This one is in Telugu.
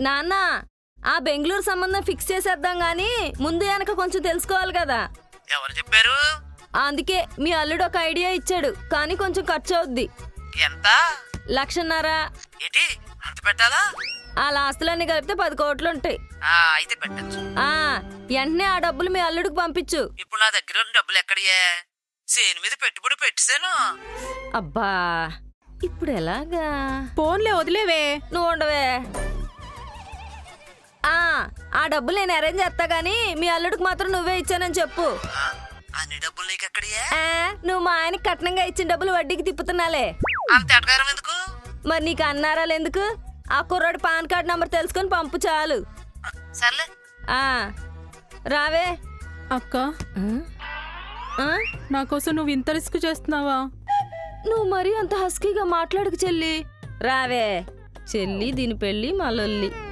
నాన్న ఆ బెంగళూరు సంబంధం ఫిక్స్ చేసేద్దాం గానీ ముందు వెనక కొంచెం తెలుసుకోవాలి కదా. ఎవరు చెప్పారు? అందుకే మీ అల్లుడు ఒక ఐడియా ఇచ్చాడు, కానీ కొంచెం ఖర్చు అవుద్ది. ఎంత? 1,50,000. ఏంటి అంత పెట్టాలా? ఆ ఆస్తులన్నీ కలిపితే 10 కోట్లు ఉంటాయి. అయితే పెట్టచ్చు. వెంటనే ఆ డబ్బులు మీ అల్లుడికి పంపించు. ఇప్పుడు నా దగ్గర ఉన్న డబ్బులు ఎక్కడియే? సేను మీద పెట్టుబడి పెట్టేశాను. అబ్బా ఇప్పుడు ఎలాగా? ఫోన్లే వదిలేవే. నువ్వు ఉండవే. ఆ డబ్బులు నేను అరేంజ్ చేస్తా గానీ మీ అల్లుడికి మాత్రం నువ్వే ఇచ్చానని చెప్పు. అన్ని డబ్బులు నీకు ఎక్కడియే? నువ్వు మా ఆయనకి కట్నంగా ఇచ్చిన డబ్బులు వడ్డీకి తిప్పుతున్నాలే. అంత ఎటకారం ఎందుకు? మరి నీకు అన్నారాలు ఎందుకు? ఆ కుర్రాడు పాన్ కార్డ్ నంబర్ తెలుసుకొని పంపు చాలు. సర్లే. రావే. అక్క, నా కోసం నువ్వు ఇంత రిస్క్ చేస్తున్నావా? నువ్వు మరీ అంత హస్కీగా మాట్లాడకు చెల్లి. రావే చెల్లి, దీని పెళ్ళి మా లొల్లి.